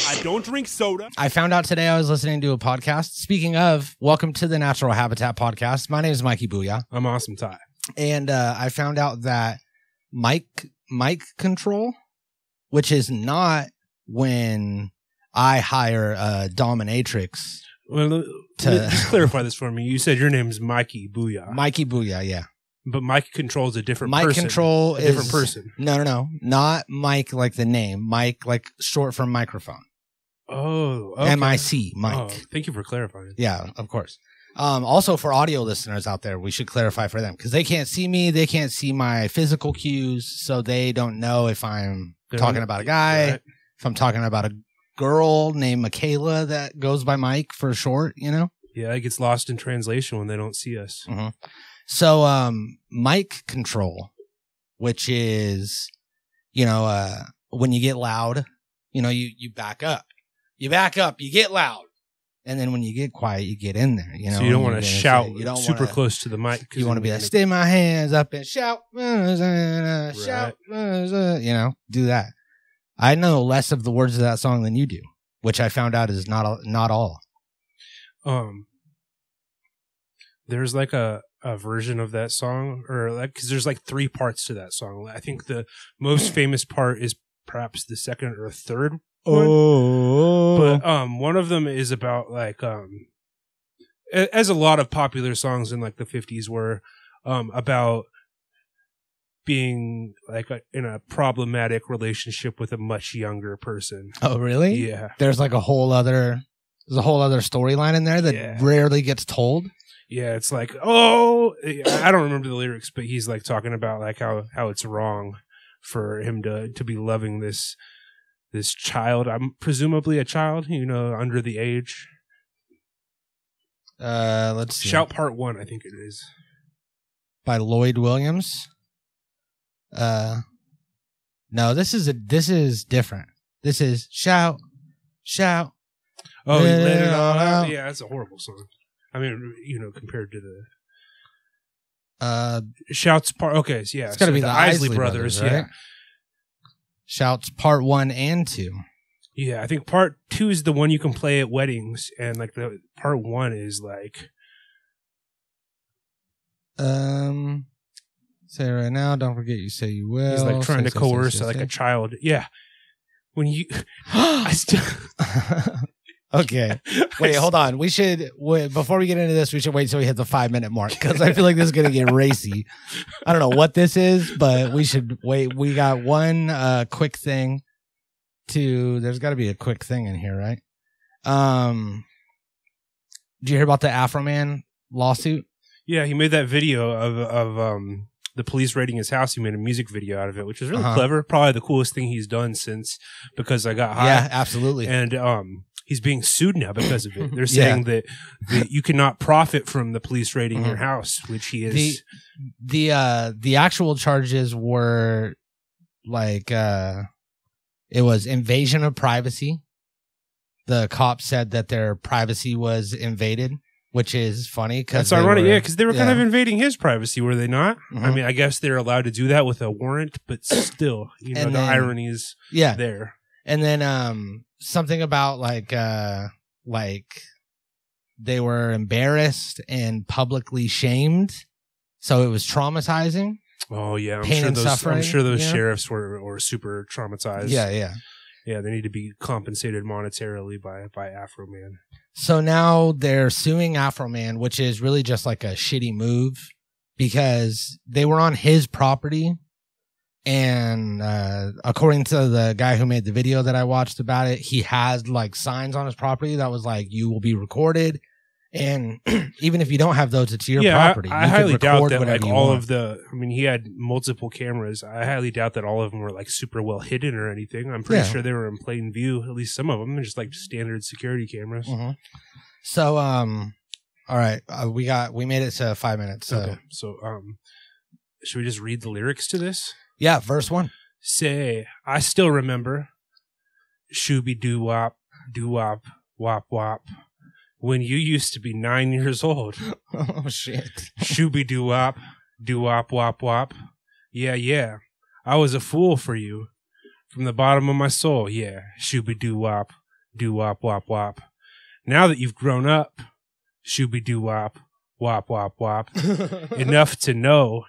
I don't drink soda. I found out today I was listening to a podcast. Speaking of, welcome to the Natural Habitat Podcast. My name is Mikey Booyah. I'm Awesome Ty. And I found out that mic control, which is not when I hire a dominatrix. Well, just clarify this for me. You said your name is Mikey Booyah. Mikey Booyah, yeah. But Mike Control is a different person. Mike Control is a different person. No. Not Mike like the name. Mike like short for microphone. Oh, okay. M-I-C, Mike. Oh, thank you for clarifying. Yeah, of course. Also for audio listeners out there, we should clarify for them because they can't see me. They can't see my physical cues, so they don't know if I'm talking about a guy, right. If I'm talking about a girl named Michaela that goes by Mike for short, you know? Yeah, it gets lost in translation when they don't see us. Mm-hmm. So, mic control, which is, when you get loud, you back up. You back up, you get loud. And then when you get quiet, you get in there, So you don't want to shout super close to the mic. You want to be like, stay my hands up and shout, shout, do that. I know less of the words of that song than you do, which I found out is not all. There's like a version of that song, or like, because there's like 3 parts to that song. I think the most famous part is perhaps the second or third one. But one of them is about like as a lot of popular songs in like the 50s were about being like in a problematic relationship with a much younger person. Oh, really? Yeah. There's like a whole other storyline in there that rarely gets told. Yeah, it's like, I don't remember the lyrics, but he's like talking about like how it's wrong for him to be loving this child. I'm presumably a child, under the age. Let's see. Shout Part 1, I think it is. By Lloyd Williams. No, this is different. This is Shout. Oh, he let it all out. Yeah, that's a horrible song. I mean, compared to the Shouts Part. Okay, so yeah, it's got to be the Isley Brothers, right? Yeah. Shouts Part 1 and 2. Yeah, I think Part 2 is the one you can play at weddings, and like the Part 1 is like, say it right now. Don't forget you say you will. He's like trying to coerce like a child. Yeah, when you, I still. Okay. Wait, hold on. We should, before we get into this, we should wait till we hit the 5-minute mark because I feel like this is going to get racy. I don't know what this is, but we should wait. We got one quick thing there's got to be a quick thing in here, right? Did you hear about the Afro Man lawsuit? Yeah, he made that video of the police raiding his house. He made a music video out of it, which was really clever. Probably the coolest thing he's done since Because I Got High. Yeah, absolutely. And, he's being sued now because of it. They're saying that you cannot profit from the police raiding your house, which he is. The actual charges were like it was invasion of privacy. The cops said that their privacy was invaded, which is funny because that's ironic. Because they were kind of invading his privacy, were they not? I mean, I guess they're allowed to do that with a warrant, but still, the irony is there. And then something about like they were embarrassed and publicly shamed, so it was traumatizing. Oh yeah, I'm sure those sheriffs were super traumatized. Yeah. They need to be compensated monetarily by Afro Man. So now they're suing Afro Man, which is really just like a shitty move because they were on his property. And according to the guy who made the video that I watched about it, he has like signs on his property that was like, you will be recorded. And even if you don't have those, it's your property. I highly doubt that like all of he had multiple cameras. I highly doubt that all of them were like super well hidden or anything. I'm pretty sure they were in plain view, at least some of them, just like standard security cameras. So, all right, we made it to 5 minutes. So. Okay. So, should we just read the lyrics to this? Yeah, verse 1. Say, I still remember shooby doo wop, wop wop. When you used to be 9 years old. Oh, shit. Shooby doo wop, wop wop. Yeah, yeah. I was a fool for you. From the bottom of my soul, yeah. Shooby-doo-wop, doo-wop, wop, wop. Now that you've grown up, shooby-doo-wop, wop, wop, wop. Enough to know,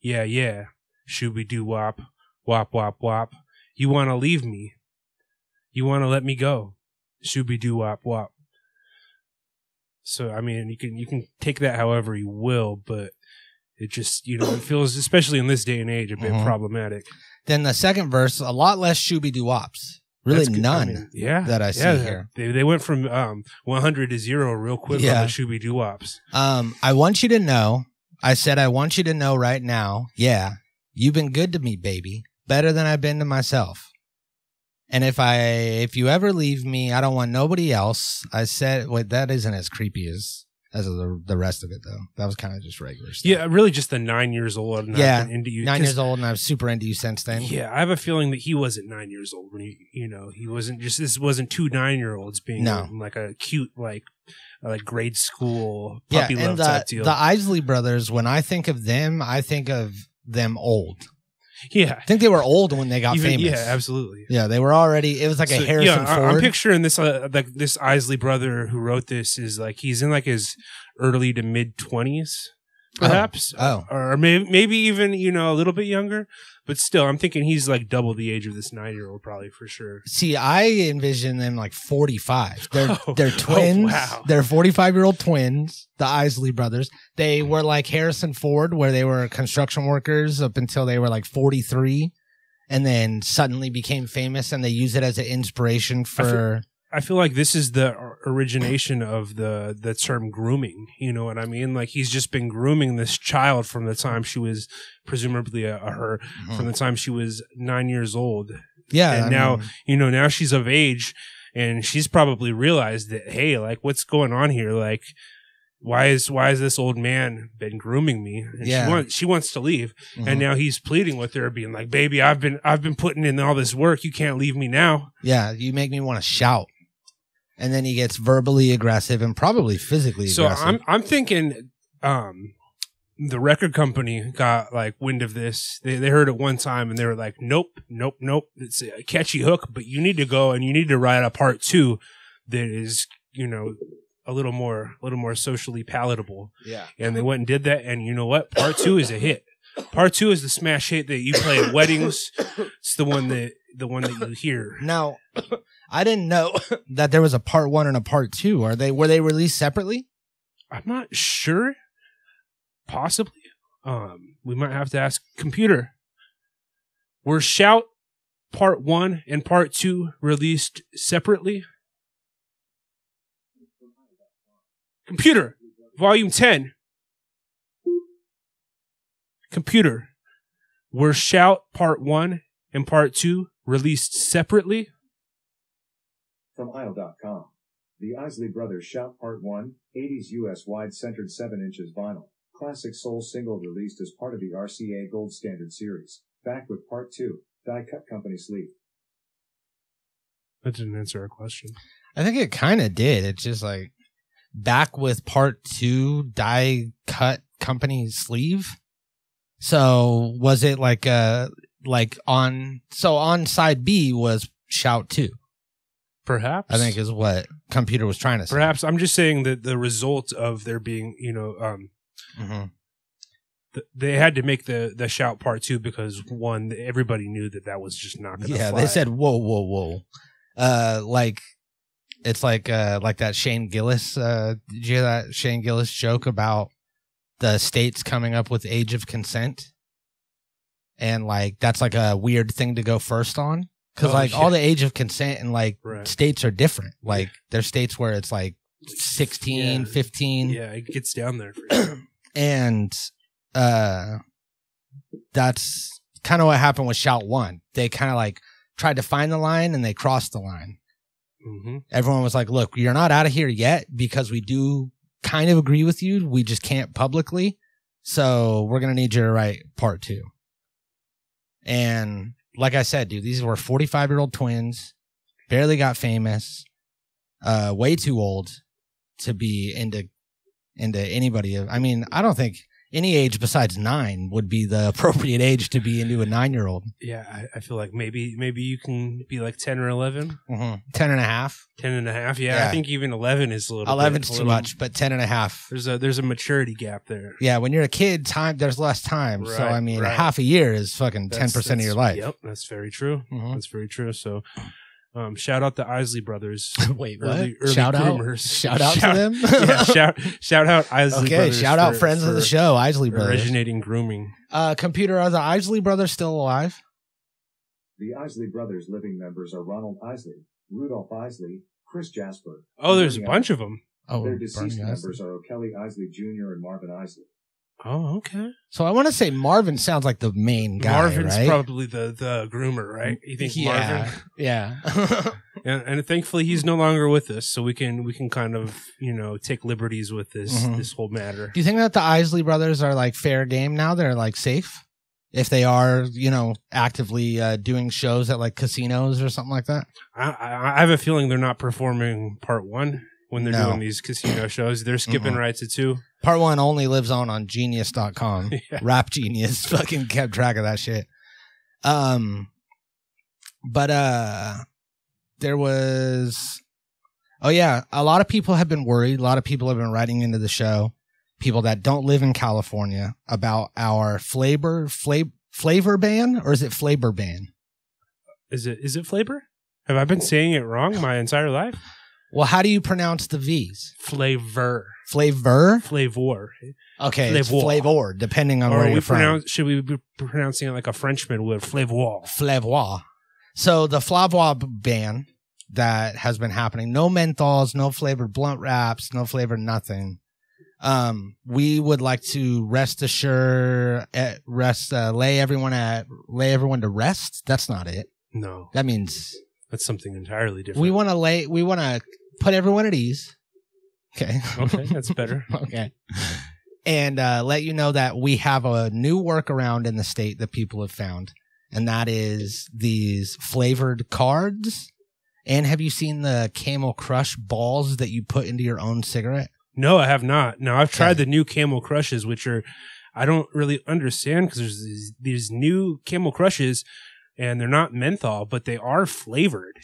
yeah, yeah. Shooby-doo-wop, wop, wop, wop. You want to leave me. You want to let me go. Shooby-doo-wop, wop. So, I mean, you can take that however you will, but it just, it feels, especially in this day and age, a bit problematic. Then the second verse, a lot less shooby-doo-wops. Really none that I see here. They went from 100 to 0 real quick on the shooby-doo-wops. I want you to know, I said I want you to know right now, yeah, you've been good to me, baby. Better than I've been to myself. And if you ever leave me, I don't want nobody else. I said, wait, that isn't as creepy as the rest of it, though. That was kind of just regular stuff. Yeah, really just the 9 years old. And yeah, I've been into you. 9 years old, and I was super into you since then. Yeah, I have a feeling that he wasn't 9 years old when he wasn't just, this wasn't 2 9-year-olds being like a cute, like grade school puppy love type deal. The Isley brothers, when I think of them, I think of them old. Yeah. I think they were old when they got famous. Yeah, absolutely. Yeah, they were already, it was like a Harrison Ford. I'm picturing this, this Isley brother who wrote this is like, he's in like his early to mid 20s, perhaps. Or maybe even, a little bit younger. But still, I'm thinking he's like double the age of this 9-year-old, probably, for sure. See, I envision them like 45. They're twins. Oh, wow. They're 45-year-old twins, the Isley brothers. They were like Harrison Ford, where they were construction workers up until they were like 43, and then suddenly became famous, and they use it as an inspiration for... I feel like this is the origination of the term grooming. You know what I mean? Like, he's just been grooming this child from the time she was presumably her, from the time she was 9 years old. Yeah. And now, now she's of age, and she's probably realized that, hey, like, what's going on here? Like, why is this old man been grooming me? And she wants to leave. And now he's pleading with her, being like, baby, I've been putting in all this work. You can't leave me now. Yeah. You make me want to shout. And then he gets verbally aggressive and probably physically aggressive. So I'm thinking the record company got like wind of this. They heard it one time and they were like, nope. It's a catchy hook, but you need to go and you need to write a part 2 that is, a little more socially palatable. Yeah. And they went and did that, and you know what? Part 2 is a hit. Part 2 is the smash hit that you play at weddings. It's the one that you hear. Now, I didn't know that there was a part 1 and a part 2. Were they released separately? I'm not sure. Possibly. We might have to ask computer. Were Shout part 1 and part 2 released separately? Computer, volume 10. Computer, were Shout part 1 and part 2 released separately? From aisle.com. The Isley Brothers Shout Part 1, 80s US wide-centered 7 inches vinyl. Classic soul single released as part of the RCA Gold Standard series. Back with Part 2, Die Cut Company sleeve. That didn't answer our question. I think it kind of did. It's just like back with Part 2, Die Cut Company sleeve. So was it like on side B was Shout 2? Perhaps. I think is what computer was trying to say. Perhaps. I'm just saying that the result of there being, they had to make the Shout part 2 because one, everybody knew that was just not going to fly. They said, whoa. It's like that Shane Gillis, did you hear that Shane Gillis joke about the states coming up with age of consent? And like, that's like a weird thing to go first on. Cause all the age of consent and states are different. Like there's states where it's like 16, 15. Yeah, it gets down there for sure. And, that's kind of what happened with Shout 1. They kind of like tried to find the line and they crossed the line. Mm-hmm. Everyone was like, look, you're not out of here yet because we do kind of agree with you. We just can't publicly. So we're going to need you to write part 2. And like I said, dude, these were 45-year-old twins, barely got famous, way too old to be into anybody. I mean, I don't think any age besides 9 would be the appropriate age to be into a 9-year-old. Yeah, I feel like maybe you can be like 10 or 11. 10 and a half. 10 and a half. Yeah, I think even 11 is a little 11's too much, but 10 and a half. There's a maturity gap there. Yeah, when you're a kid, there's less time. Right, so, I mean, half a year is fucking 10% of your life. Yep, that's very true. That's very true. So, shout out the Isley brothers. Wait, what? Early shout groomers. Out to them? Yeah, shout out Isley brothers. Okay, shout out friends of the show, Isley brothers. Originating grooming. Computer, are the Isley brothers still alive? The Isley brothers' living members are Ronald Isley, Rudolph Isley, Chris Jasper. Oh, there's a bunch of them. Their deceased members are O'Kelly Isley Jr. and Marvin Isley. Oh, okay. So I want to say Marvin sounds like the main guy. Marvin's right? probably the groomer, right? You think Marvin? Yeah. and thankfully he's no longer with us, so we can kind of take liberties with this whole matter. Do you think that the Isley brothers are like fair game now? They're like safe if they are actively doing shows at like casinos or something like that. I have a feeling they're not performing part 1 when they're doing these casino shows. They're skipping right to 2. Part 1 only lives on genius.com. Yeah. Rap Genius fucking kept track of that shit. But there was, a lot of people have been worried. A lot of people have been writing into the show, people that don't live in California, about our flavor ban, or is it flavor ban? Is it flavor? Have I been saying it wrong my entire life? Well, how do you pronounce the V's? Flavor. Flavor? Flavor. Okay, it's flavor, depending on where you're from. Should we be pronouncing it like a Frenchman would? Flavor. Flavor. So the flavor ban that has been happening, no menthols, no flavored blunt wraps, no flavored nothing. We would like to lay everyone to rest. That's not it. No. That means that's something entirely different. We want to put everyone at ease. Okay. Okay, that's better. Okay. And let you know that we have a new workaround in the state that people have found, and that is these flavored cards. And have you seen the Camel Crush balls that you put into your own cigarette? No, I have not. Now, I've tried the new Camel Crushes, which I don't really understand, because there's these new Camel Crushes, and they're not menthol, but they are flavored.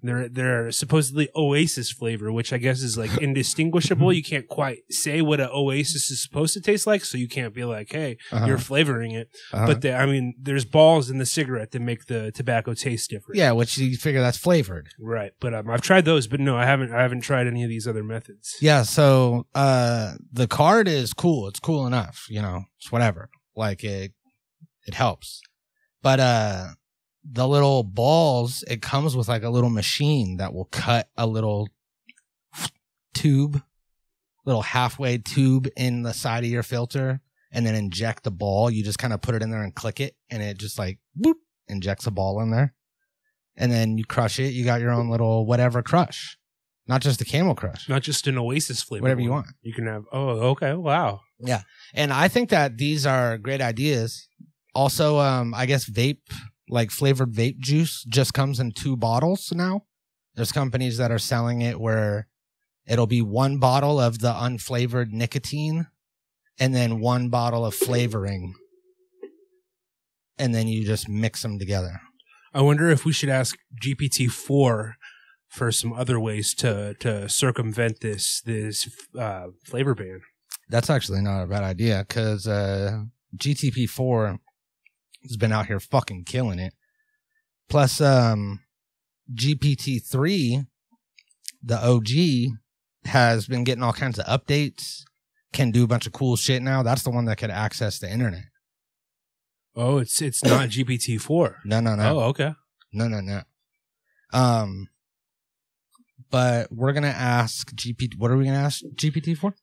They're supposedly Oasis flavor, which I guess is like indistinguishable. You can't quite say what an Oasis is supposed to taste like, so you can't be like, hey, you're flavoring it. But there's balls in the cigarette that make the tobacco taste different. Yeah, which you figure that's flavored. Right. But I've tried those, but no, I haven't tried any of these other methods. Yeah, so the card is cool. It's cool enough, it's whatever. Like it helps. But the little balls, it comes with like a little machine that will cut a little halfway tube in the side of your filter, and then inject the ball. You just kind of put it in there and click it, and it just like boop, injects a ball in there. And then you crush it. You got your own little whatever crush. Not just a Camel Crush. Not just an Oasis flavor. Whatever you want. You can have, okay, wow. Yeah. And I think that these are great ideas. Also, I guess flavored vape juice just comes in 2 bottles now. There's companies that are selling it where it'll be 1 bottle of the unflavored nicotine and then 1 bottle of flavoring. And then you just mix them together. I wonder if we should ask GPT-4 for some other ways to circumvent this flavor ban. That's actually not a bad idea, because GTP4 has been out here fucking killing it. Plus, GPT-3, the OG, has been getting all kinds of updates, can do a bunch of cool shit now. That's the one that could access the internet. Oh, it's not GPT-4. No. Oh, okay. No. But we're gonna ask what are we gonna ask GPT for?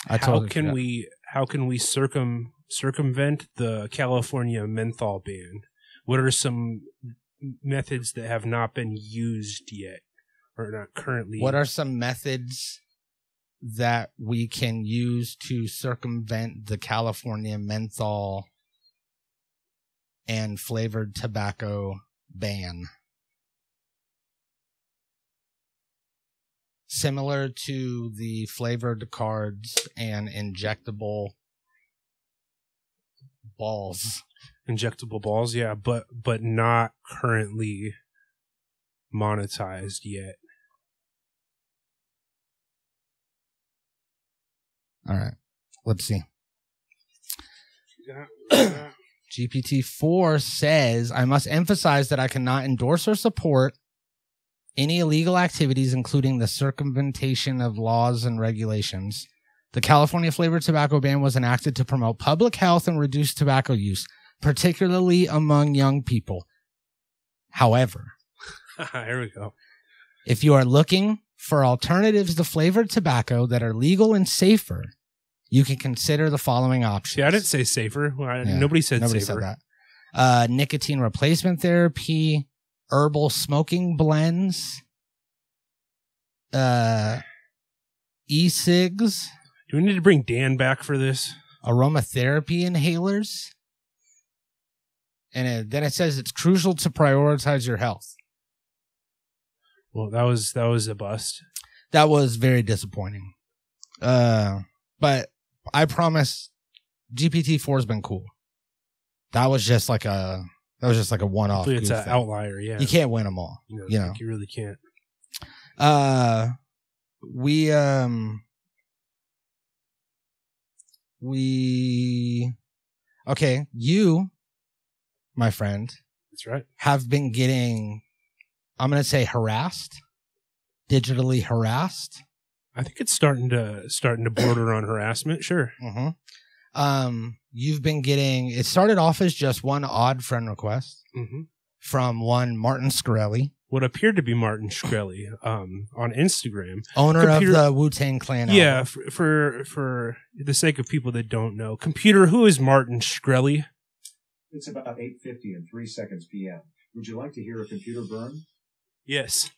How can we circumvent the California menthol ban? What are some methods that have not been used yet, or not currently? What are some methods that we can use to circumvent the California menthol and flavored tobacco ban? Similar to the flavored cards and injectable balls. Injectable balls, yeah, but not currently monetized yet. All right. Let's see. GPT-4 says, I must emphasize that I cannot endorse or support any illegal activities, including the circumvention of laws and regulations. The California flavored tobacco ban was enacted to promote public health and reduce tobacco use, particularly among young people. However, here we go. If you are looking for alternatives to flavored tobacco that are legal and safer, you can consider the following options. Yeah, I didn't say safer. Nobody said Nobody safer. said that. Nicotine replacement therapy, herbal smoking blends, e-cigs. Do we need to bring Dan back for this? Aromatherapy inhalers. And then it says it's crucial to prioritize your health. Well, that was a bust. That was very disappointing. But I promise GPT-4 has been cool. That was just like a one-off. It's an outlier, yeah. You can't win them all. You know. You really can't. Okay, you, my friend. That's right. Have been getting, I'm going to say harassed, digitally harassed. I think it's starting to border on harassment. Sure. Mm-hmm. You've been getting. It started off as just one odd friend request from one Martin Shkreli, what appeared to be Martin Shkreli, on Instagram, owner of the Wu-Tang Clan. Yeah, for the sake of people that don't know, computer, who is Martin Shkreli? It's about 8:50 and 3 seconds p.m. Would you like to hear a computer burn? Yes.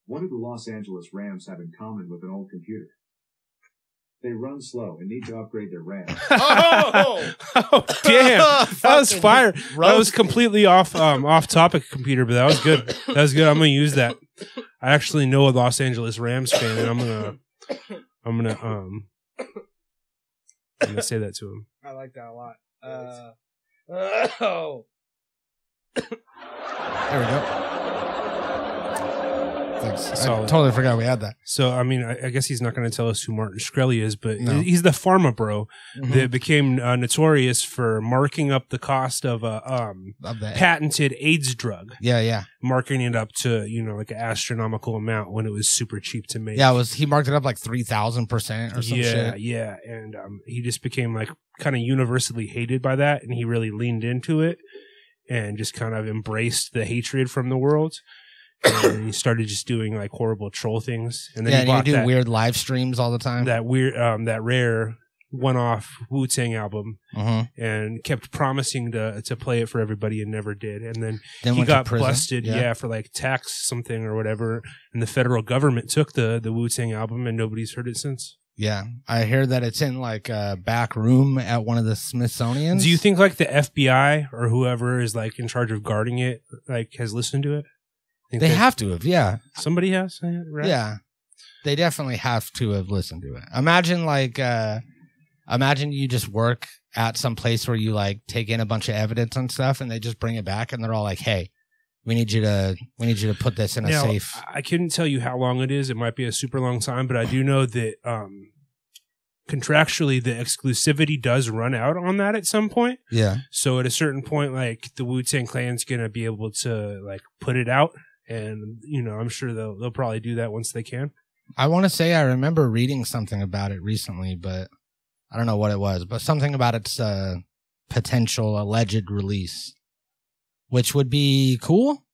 What do the Los Angeles Rams have in common with an old computer? They run slow and need to upgrade their RAM. Oh damn! That was fire. That was completely off topic, computer, but that was good. That was good. I'm gonna use that. I actually know a Los Angeles Rams fan, and I'm gonna say that to him. I like that a lot. There we go. Thanks. I totally forgot we had that. So, I mean, I guess he's not going to tell us who Martin Shkreli is, but he's the pharma bro that became notorious for marking up the cost of a patented AIDS drug. Yeah. Marking it up to, like an astronomical amount when it was super cheap to make. Yeah, he marked it up like 3,000% or some shit. Yeah. And he just became like kind of universally hated by that, and he really leaned into it and just kind of embraced the hatred from the world. And he started just doing like horrible troll things, and then he do weird live streams all the time. That rare one-off Wu-Tang album, and kept promising to play it for everybody, and never did. And then he got busted, for like tax something or whatever, and the federal government took the Wu-Tang album, and nobody's heard it since. Yeah, I hear that it's in like a back room at one of the Smithsonians. Do you think like the FBI or whoever is like in charge of guarding it like has listened to it? They have to have, yeah. Somebody has, right? Yeah. They definitely have to have listened to it. Imagine you just work at some place where you like take in a bunch of evidence and stuff, and they just bring it back, and they're all like, "Hey, we need you to put this in a safe." I couldn't tell you how long it is. It might be a super long time, but I do know that contractually the exclusivity does run out on that at some point. Yeah. So at a certain point, like the Wu-Tang Clan's gonna be able to like put it out. And, I'm sure they'll probably do that once they can. I want to say I remember reading something about it recently, but I don't know what it was. But something about its potential alleged release, which would be cool.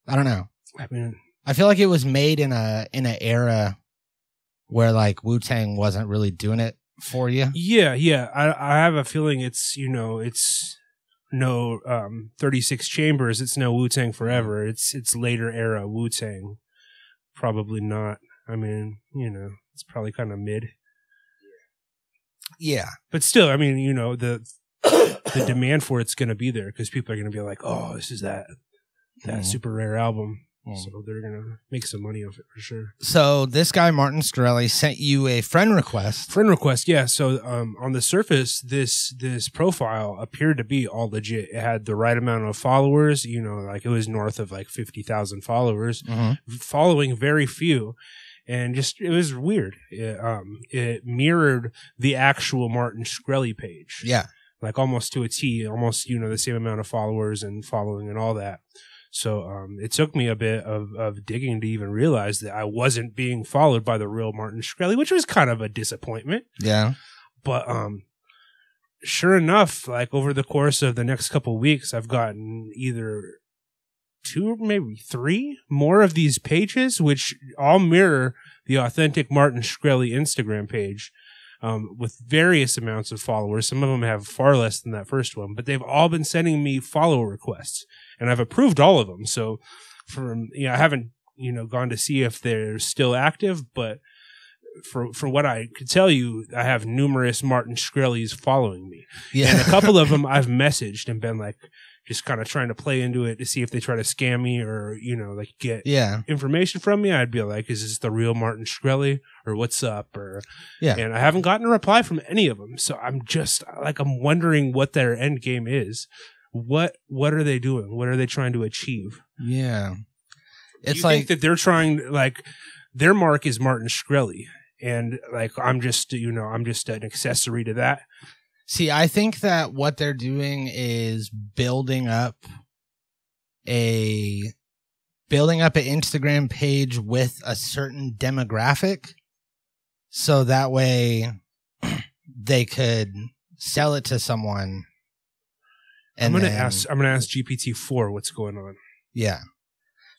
I don't know. I mean, I feel like it was made in an era where like Wu-Tang wasn't really doing it for you. Yeah. I have a feeling it's, it's no 36 Chambers, it's no Wu-Tang Forever. It's later era Wu-Tang. Probably not. I mean, it's probably kind of mid. Yeah. But still, I mean, the demand for it's going to be there because people are going to be like, "Oh, this is that super rare album." So they're going to make some money off it for sure. So this guy, Martin Shkreli, sent you a friend request. Friend request, yeah. So on the surface, this profile appeared to be all legit. It had the right amount of followers, you know, like it was north of like 50,000 followers, following very few. And just, it was weird. It mirrored the actual Martin Shkreli page. Yeah. Like almost to a T, almost, you know, the same amount of followers and following and all that. So it took me a bit of digging to even realize that I wasn't being followed by the real Martin Shkreli, which was kind of a disappointment. Yeah. But sure enough, like over the course of the next couple of weeks, I've gotten either 2 or maybe 3 more of these pages, which all mirror the authentic Martin Shkreli Instagram page. With various amounts of followers. Some of them have far less than that first one, but they've all been sending me follow requests, and I've approved all of them. So, I haven't gone to see if they're still active, but for what I could tell you, I have numerous Martin Shkrelis following me, and a couple of them I've messaged and been like, just kind of trying to play into it to see if they try to scam me or, like get information from me. I'd be like, is this the real Martin Shkreli or what's up? And I haven't gotten a reply from any of them. So I'm just like, I'm wondering what their end game is. What are they doing? What are they trying to achieve? Yeah. It's like that they're trying, like their mark is Martin Shkreli. And like, I'm just an accessory to that. See, I think that what they're doing is building up an Instagram page with a certain demographic, so that way they could sell it to someone. And I'm gonna ask GPT-4 what's going on. Yeah.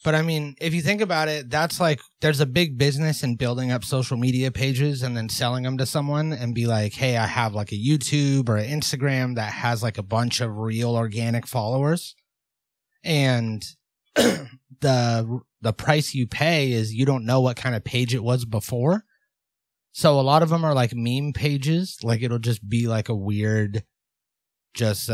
But I mean, if you think about it, that's like, there's a big business in building up social media pages and then selling them to someone and be like, hey, I have like a YouTube or an Instagram that has like a bunch of real organic followers. And the price you pay is you don't know what kind of page it was before. So a lot of them are like meme pages. Like it'll just be like a weird, just,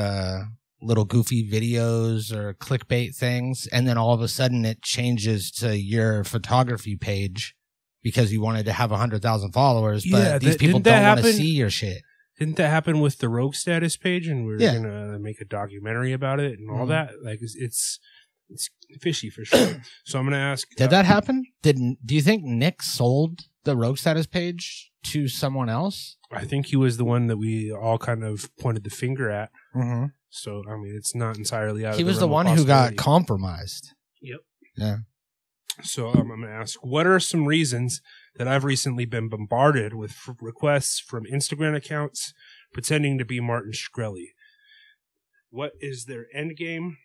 little goofy videos or clickbait things, and then all of a sudden it changes to your photography page because you wanted to have 100,000 followers, but these people don't want to see your shit. Didn't that happen with the Rogue status page, and we're gonna make a documentary about it and all that? Like it's fishy for sure. So I'm gonna ask, did that happen? Do you think Nick sold the Rogue status page to someone else? I think he was the one that we all kind of pointed the finger at. So, I mean, it's not entirely out of the realm of possibility. He was the one who got compromised. Yep. Yeah. So, I'm going to ask, what are some reasons that I've recently been bombarded with requests from Instagram accounts pretending to be Martin Shkreli? What is their end game?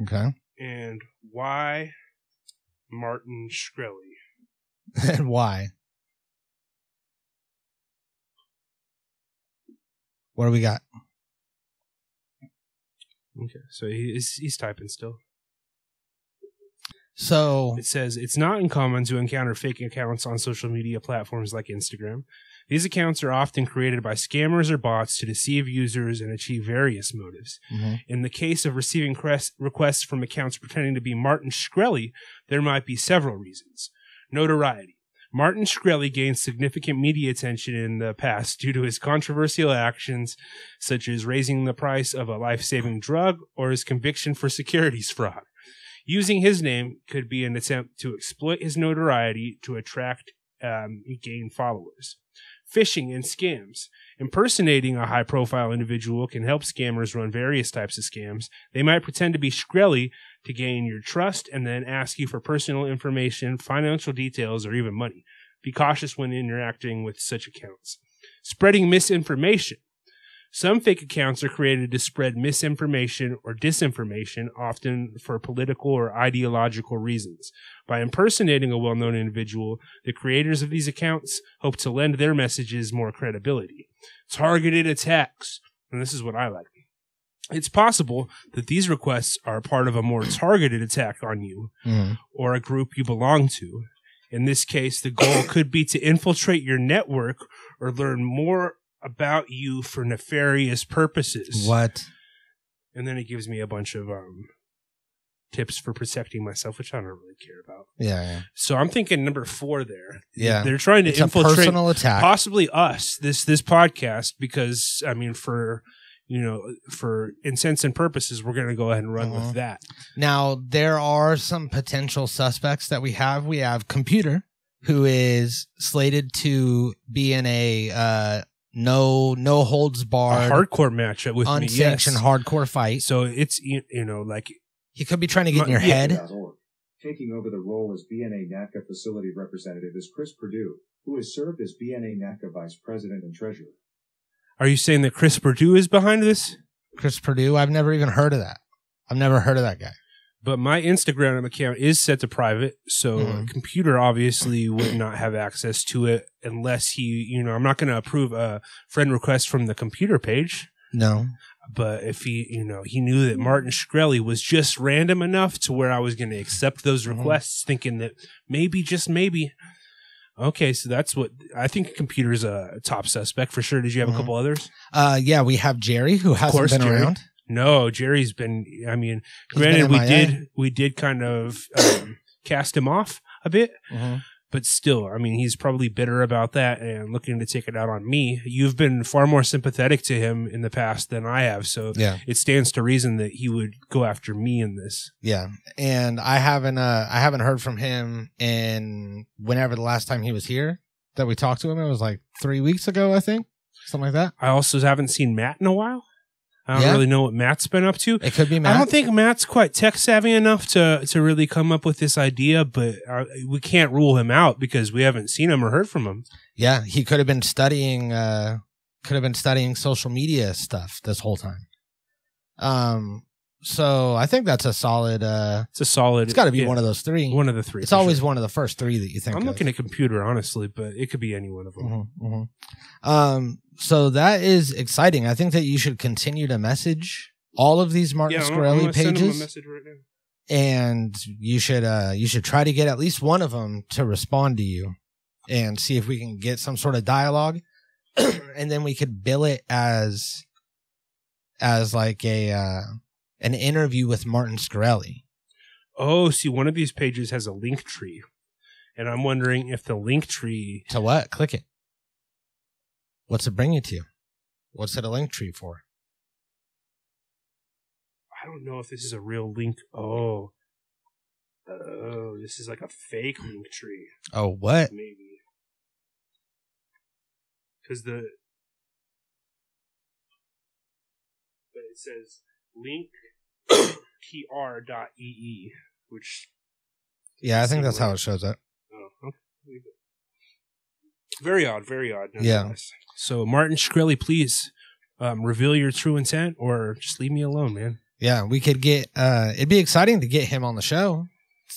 Okay. And why Martin Shkreli? And why? What do we got? Okay, so he's typing still. So it says, it's not uncommon to encounter fake accounts on social media platforms like Instagram. These accounts are often created by scammers or bots to deceive users and achieve various motives. In the case of receiving requests from accounts pretending to be Martin Shkreli, there might be several reasons. Notoriety. Martin Shkreli gained significant media attention in the past due to his controversial actions, such as raising the price of a life-saving drug or his conviction for securities fraud. Using his name could be an attempt to exploit his notoriety to attract and gain followers. Phishing and scams. Impersonating a high-profile individual can help scammers run various types of scams. They might pretend to be Shkreli to gain your trust and then ask you for personal information, financial details, or even money. Be cautious when interacting with such accounts. Spreading misinformation. Some fake accounts are created to spread misinformation or disinformation, often for political or ideological reasons. By impersonating a well-known individual, the creators of these accounts hope to lend their messages more credibility. Targeted attacks. And this is what I like. It's possible that these requests are part of a more targeted attack on you or a group you belong to. In this case, the goal could be to infiltrate your network or learn more about you for nefarious purposes. What? And then it gives me a bunch of tips for protecting myself, which I don't really care about. Yeah. So I'm thinking number 4 there. Yeah. They're trying to It's infiltrate a personal attack. possibly us, this podcast, because I mean, for intents and purposes, we're going to go ahead and run with that. Now, there are some potential suspects that we have. We have Computer, who is slated to be in a no holds barred, hardcore matchup with unsanctioned me, hardcore fight. So it's like he could be trying to get in your head. Taking over the role as BNA NACA facility representative is Chris Perdue, who has served as BNA NACA vice president and treasurer. Are you saying that Chris Perdue is behind this? Chris Perdue? I've never even heard of that. I've never heard of that guy. But my Instagram account is set to private, so Computer obviously would not have access to it unless he, I'm not going to approve a friend request from the Computer page. No. But if he, he knew that Martin Shkreli was just random enough to where I was going to accept those requests, thinking that maybe, just maybe. Okay, so that's what I think. Computer's a top suspect for sure. Did you have a couple others? Yeah, we have Jerry, who hasn't been around. No, Jerry's been. I mean, granted, we did kind of cast him off a bit, but still, I mean, he's probably bitter about that and looking to take it out on me. You've been far more sympathetic to him in the past than I have, so it stands to reason that he would go after me in this. Yeah, and I haven't heard from him in whenever the last time he was here that we talked to him. It was like 3 weeks ago, I think, something like that. I also haven't seen Matt in a while. I don't really know what Matt's been up to. It could be Matt. I don't think Matt's quite tech savvy enough to really come up with this idea, but we can't rule him out because we haven't seen him or heard from him. Yeah, he could have been studying. Social media stuff this whole time. So I think that's a solid. It's a solid. It's got to be one of those three. One of the three. It's always one of the first three that you think. I'm looking at Computer, honestly, but it could be any one of them. So that is exciting. I think that you should continue to message all of these Martin Shkreli pages. Send him a message right now. And you should try to get at least one of them to respond to you, and see if we can get some sort of dialogue, and then we could bill it as like an interview with Martin Shkreli. Oh, see, one of these pages has a link tree, and I'm wondering if the link tree to what? Click it. What's it bring you to? What's it a link tree for? I don't know if this is a real link. Oh, this is like a fake link tree. Oh, what? Maybe. Because but it says link tr.ee, which. Yeah, I think that's how it shows up. Oh, okay. Very odd, very odd. Yeah. So, Martin Shkreli, please reveal your true intent or just leave me alone, man. Yeah, we could get, it'd be exciting to get him on the show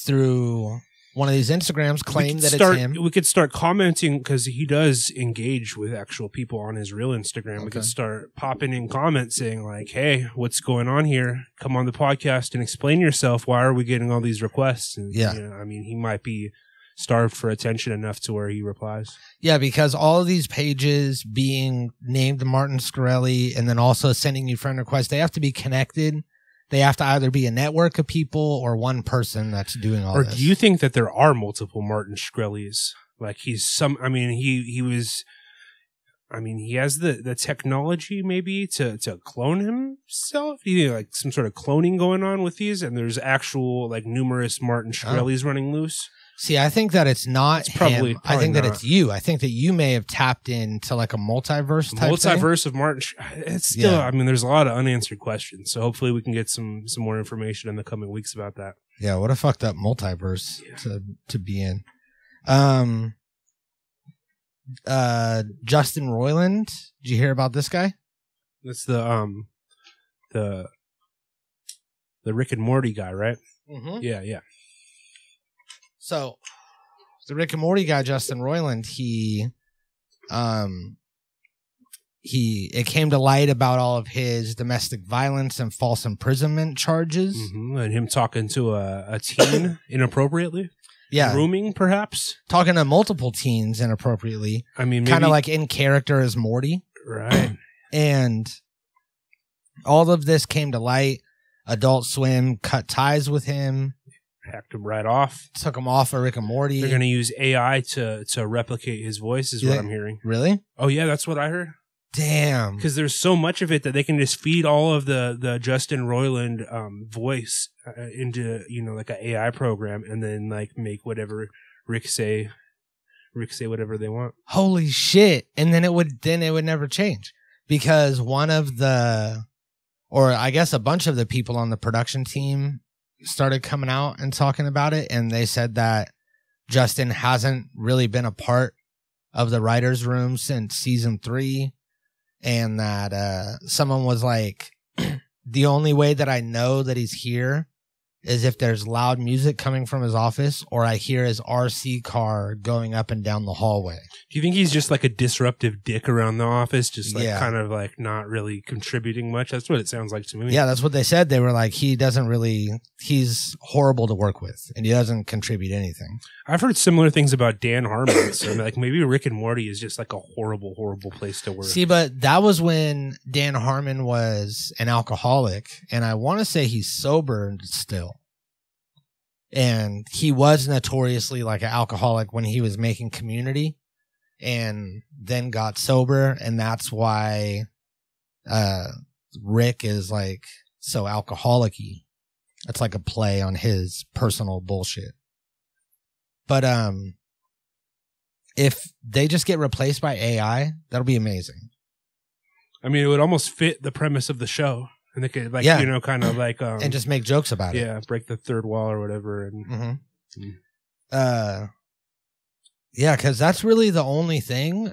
through one of these Instagrams, claim that it's him. We could start commenting because he does engage with actual people on his real Instagram. Okay. We could start popping in comments saying like, hey, what's going on here? Come on the podcast and explain yourself. Why are we getting all these requests? And, I mean, he might be starved for attention enough to where he replies. Yeah, because all of these pages being named Martin Shkreli and then also sending you friend requests, they have to be connected. They have to either be a network of people or one person that's doing all this. Or do you think that there are multiple Martin Shkrelis? Like he has the technology maybe to clone himself. Like some sort of cloning going on with these, and there's actual like numerous Martin Shkrelis running loose. See, I think that it's not probably him. I think that it's you. I think that you may have tapped into like a multiverse type multiverse thing. Of Martin. It's still, I mean, there's a lot of unanswered questions. So hopefully we can get some more information in the coming weeks about that. Yeah, what a fucked up multiverse to be in. Justin Roiland. Did you hear about this guy? That's the Rick and Morty guy, right? Mm-hmm. Yeah. So, the Rick and Morty guy, Justin Roiland, it came to light about all of his domestic violence and false imprisonment charges. Mm-hmm. And him talking to a teen inappropriately. Yeah. Grooming, perhaps? Talking to multiple teens inappropriately. I mean, kind of like in character as Morty. Right. And all of this came to light. Adult Swim cut ties with him. Hacked him right off. Took him off of Rick and Morty. They're going to use AI to replicate his voice is what I'm hearing. Really? Oh, yeah, that's what I heard. Damn. Because there's so much of it that they can just feed all of the Justin Roiland voice into, like an AI program and then like make whatever Rick say whatever they want. Holy shit. And then it would never change because one of the, or I guess a bunch of the people on the production team started coming out and talking about it. And they said that Justin hasn't really been a part of the writer's room since season 3. And that someone was like, the only way that I know that he's here is if there's loud music coming from his office or I hear his RC car going up and down the hallway. Do you think he's just like a disruptive dick around the office? Just like kind of like not really contributing much? That's what it sounds like to me. Yeah, that's what they said. They were like, he's horrible to work with and he doesn't contribute anything. I've heard similar things about Dan Harmon. So like maybe Rick and Morty is just like a horrible, horrible place to work. See, but that was when Dan Harmon was an alcoholic and I want to say he's sober still. And he was notoriously like an alcoholic when he was making Community and then got sober. And that's why Rick is like so alcoholic-y. It's like a play on his personal bullshit. But if they just get replaced by AI, that'll be amazing. I mean, it would almost fit the premise of the show. And they could, like, kind of like... and just make jokes about it. Yeah, break the third wall or whatever. And yeah, because that's really the only thing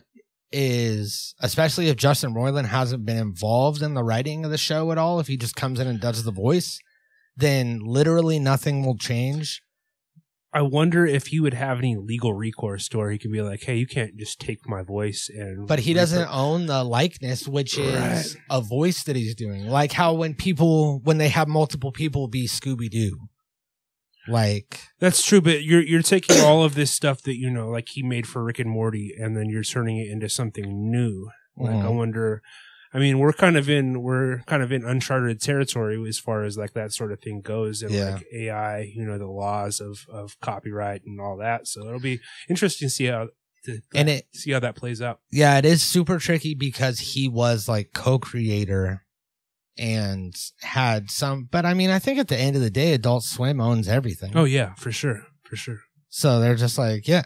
is, especially if Justin Roiland hasn't been involved in the writing of the show at all, if he just comes in and does the voice, then literally nothing will change. I wonder if he would have any legal recourse to where he can be like, hey, you can't just take my voice and... But he doesn't own the likeness, which is a voice that he's doing. Like how when they have multiple people be Scooby-Doo. Like... That's true, but you're taking all of this stuff that, like he made for Rick and Morty, and then you're turning it into something new. Like, I wonder... I mean, we're kind of in uncharted territory as far as like that sort of thing goes, and like AI, the laws of copyright and all that. So it'll be interesting to see how that plays out. Yeah, it is super tricky because he was like co-creator and had some, but I mean, I think at the end of the day, Adult Swim owns everything. Oh yeah, for sure. So they're just like, yeah,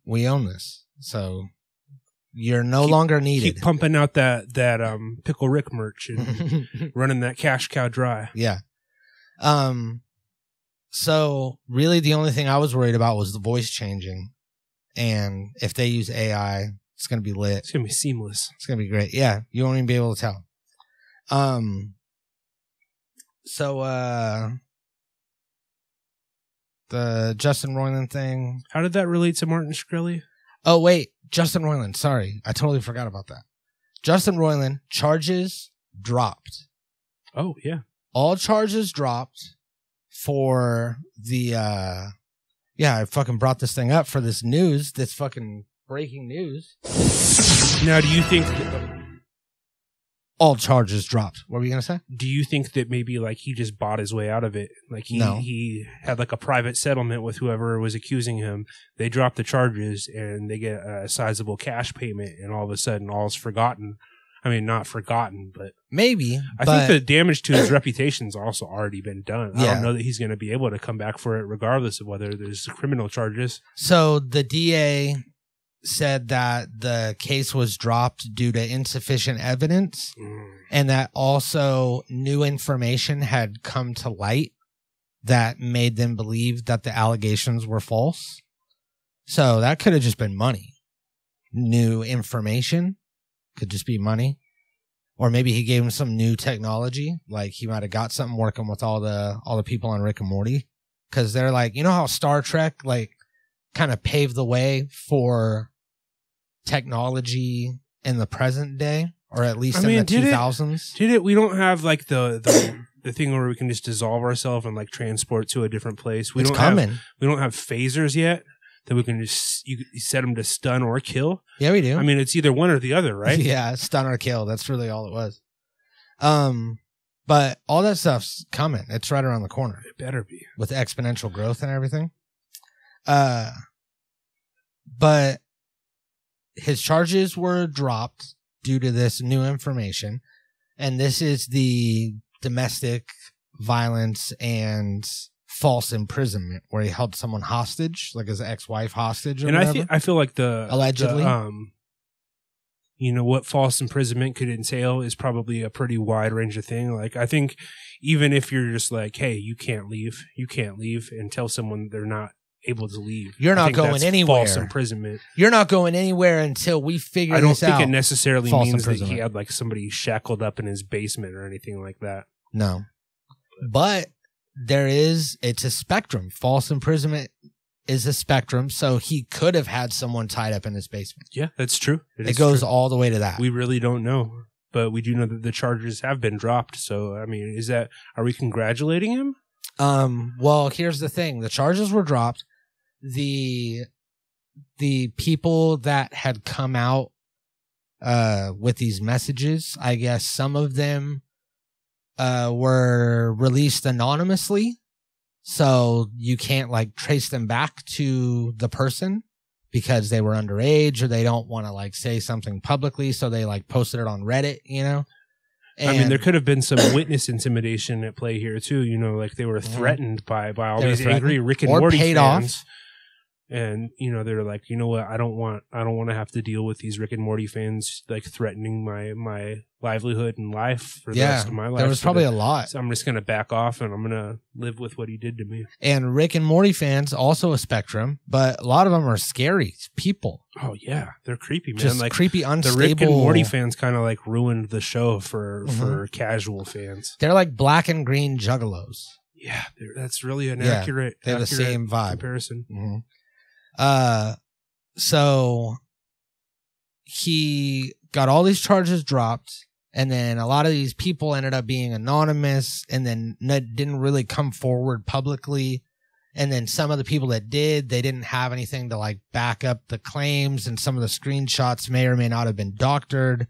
we own this. So. You're no longer needed. Keep pumping out that Pickle Rick merch and running that cash cow dry. Yeah. So really the only thing I was worried about was the voice changing. And if they use AI, it's going to be lit. It's going to be seamless. It's going to be great. Yeah. You won't even be able to tell. So the Justin Roiland thing. How did that relate to Martin Shkreli? Oh, wait. Justin Roiland. Sorry. I totally forgot about that. Justin Roiland, charges dropped. Oh, yeah. All charges dropped for the, I fucking brought this thing up for this news, this fucking breaking news. Now, do you think... all charges dropped. What were you going to say? Do you think that maybe like he just bought his way out of it? Like he had like a private settlement with whoever was accusing him. They drop the charges and they get a sizable cash payment, and all of a sudden all's forgotten. I mean, not forgotten, but maybe. I think the damage to his reputation's also already been done. I don't know that he's going to be able to come back for it regardless of whether there's criminal charges. So the DA said that the case was dropped due to insufficient evidence and that also new information had come to light that made them believe that the allegations were false. So that could have just been money. New information could just be money. Or maybe he gave him some new technology. Like he might have got something working with all the people on Rick and Morty. Cause they're like, you know how Star Trek like kind of paved the way for technology in the present day, or at least in the 2000s. Did it? We don't have like the thing where we can just dissolve ourselves and like transport to a different place. We don't have phasers yet that we can just you set them to stun or kill. Yeah, we do. I mean, it's either one or the other, right? Yeah, stun or kill. That's really all it was. But all that stuff's coming. It's right around the corner. It better be. With exponential growth and everything. But his charges were dropped due to this new information. And this is the domestic violence and false imprisonment where he held someone hostage, like his ex-wife hostage or whatever. I feel like allegedly. What false imprisonment could entail is probably a pretty wide range of thing. Like, I think even if you're just like, hey, you can't leave, and tell someone they're not able to leave. You're not going anywhere. False imprisonment. You're not going anywhere until we figure this out. I don't think it necessarily means that he had like somebody shackled up in his basement or anything like that. No. But it's a spectrum. False imprisonment is a spectrum, so he could have had someone tied up in his basement. Yeah, that's true. It goes all the way to that. We really don't know, but we do know that the charges have been dropped. So, I mean, are we congratulating him? Well, here's the thing. The charges were dropped. The people that had come out with these messages, I guess some of them were released anonymously. So you can't like trace them back to the person because they were underage or they don't want to like say something publicly. So they like posted it on Reddit, And, I mean, there could have been some witness intimidation at play here too. Like they were threatened by all these angry Rick and Morty paid fans. Off. And, they're like, you know what? I don't want to have to deal with these Rick and Morty fans like threatening my livelihood and life for the rest of my life. There was probably a lot. So I'm just going to back off and I'm going to live with what he did to me. And Rick and Morty fans, also a spectrum, but a lot of them are scary people. Oh, yeah. They're creepy, man. Just like creepy, unstable. The Rick and Morty fans kind of like ruined the show for casual fans. They're like black and green juggalos. Yeah, that's really an accurate they have the same vibe. Comparison. Mm-hmm. So he got all these charges dropped, and then a lot of these people ended up being anonymous and then didn't really come forward publicly. And then some of the people that did, they didn't have anything to like back up the claims, and some of the screenshots may or may not have been doctored.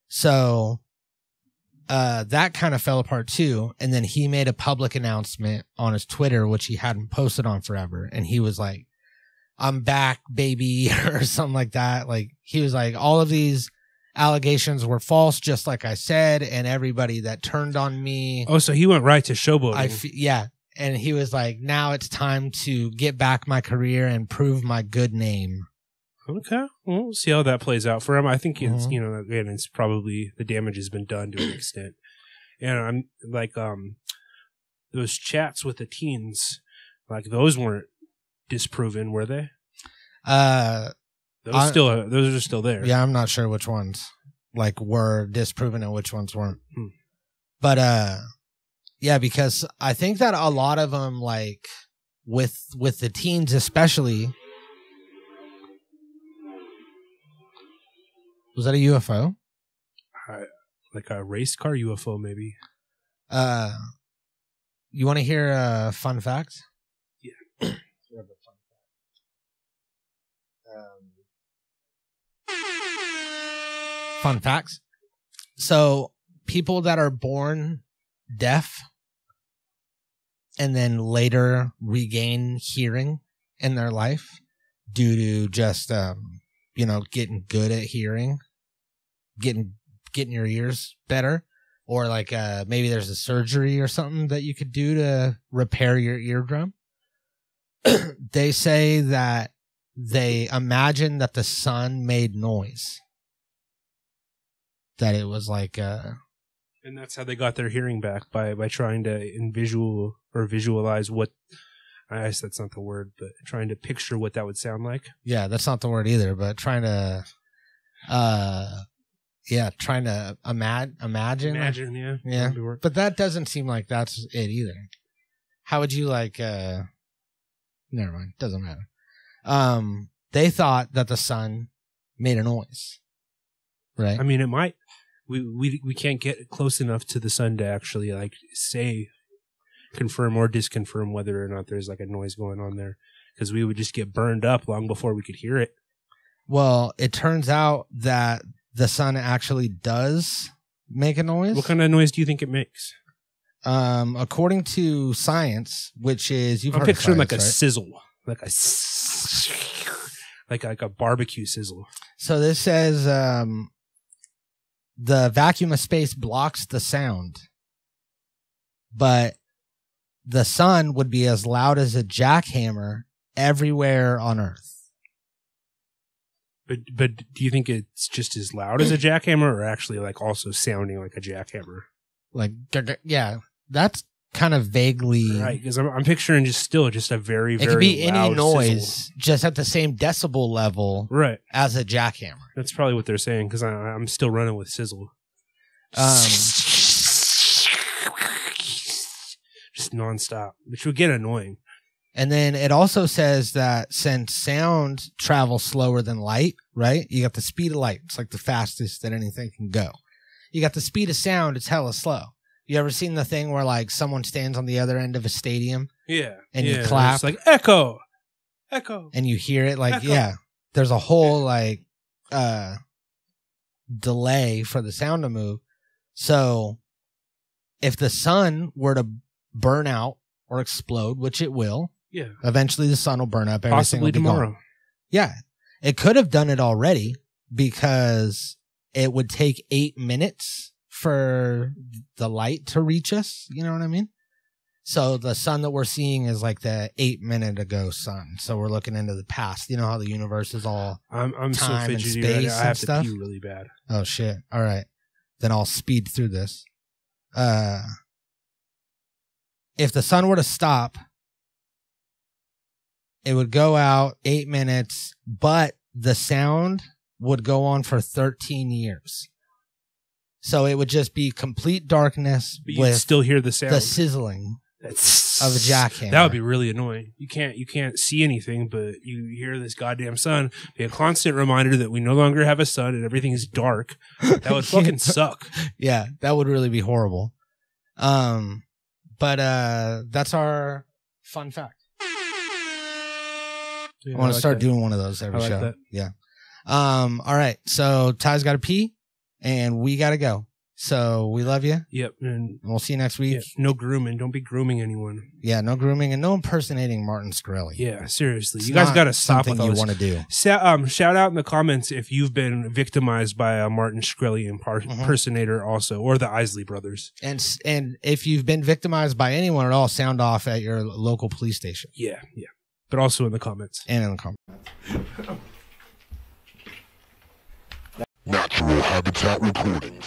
So that kind of fell apart too. And then he made a public announcement on his Twitter, which he hadn't posted on forever. And he was like, I'm back, baby, or something like that. Like, he was like, all of these allegations were false, just like I said, and everybody that turned on me. Oh, so he went right to showboating. Yeah. And he was like, now it's time to get back my career and prove my good name. Okay. Well, we'll see how that plays out for him. I think it's, again, it's probably the damage has been done to an extent. And I'm like, those chats with the teens, like those weren't disproven, were they? Those are still there. Yeah, I'm not sure which ones like were disproven and which ones weren't. But yeah, because I think that a lot of them, like with the teens especially. Was that a UFO? Like a race car UFO, maybe. You want to hear a fun fact? Yeah. Fun facts. So people that are born deaf and then later regain hearing in their life due to just getting good at hearing, getting your ears better, or like maybe there's a surgery or something that you could do to repair your eardrum. They say that they imagine that the sun made noise. That it was like and that's how they got their hearing back, by trying to visualize what, I guess that's not the word, but trying to picture what that would sound like. Yeah, that's not the word either, but trying to imagine. Imagine, yeah. Yeah. But that doesn't seem like that's it either. How would you like never mind, doesn't matter. They thought that the sun made a noise. Right. I mean, it might. We can't get close enough to the sun to actually like confirm or disconfirm whether or not there's like a noise going on there, because we would just get burned up long before we could hear it. Well, it turns out that the sun actually does make a noise. What kind of noise do you think it makes? According to science, which is I'm picturing like a sizzle, like a barbecue sizzle. So this says the vacuum of space blocks the sound, but the sun would be as loud as a jackhammer everywhere on Earth. But do you think it's just as loud as a jackhammer, or actually like also sounding like a jackhammer? Like, yeah, that's kind of vaguely right. Because I'm picturing just a very, it very could be loud any noise, sizzle. just at the same decibel level, right, as a jackhammer. That's probably what they're saying. Because I'm still running with sizzle. Just nonstop, which would get annoying. And then it also says that since sound travels slower than light, right? You got the speed of light. It's like the fastest that anything can go. You got the speed of sound. It's hella slow. You ever seen the thing where like someone stands on the other end of a stadium? Yeah. And you clap. It's like echo. And you hear it like, echo. yeah. There's a whole like delay for the sound to move. So if the sun were to burn out or explode, which it will, yeah, eventually the sun will burn up. Possibly tomorrow. Gone. Yeah. It could have done it already because it would take 8 minutes for the light to reach us. You know what I mean? So the sun that we're seeing is like the 8 minute ago sun. So we're looking into the past. You know how the universe is all I'm so time and fidgety space right now. I have stuff? to pee really bad. Oh shit. All right. Then I'll speed through this. If the sun were to stop, it would go out 8 minutes, but the sound would go on for 13 years. So it would just be complete darkness But you'd with still hear the sound. the sizzling of a jackhammer. That would be really annoying. You can't see anything, but you hear this goddamn sun. Be a constant reminder that we no longer have a sun and everything is dark. That would fucking suck. Yeah, that would really be horrible. But that's our fun fact. Yeah, I want to like start that. doing one of those every I like show. that. Yeah. All right. So Ty's got to pee and we got to go. So we love you. Yep. And We'll see you next week. yeah, no grooming. Don't be grooming anyone. Yeah. No grooming and no impersonating Martin Shkreli. Yeah, seriously. It's You guys not got to stop something with you those. want to do. Shout out in the comments if you've been victimized by a Martin Shkreli impersonator also, or the Isley brothers. And if you've been victimized by anyone at all, sound off at your local police station. Yeah. But also in the comments. And in the comments. Natural Habitat Recordings.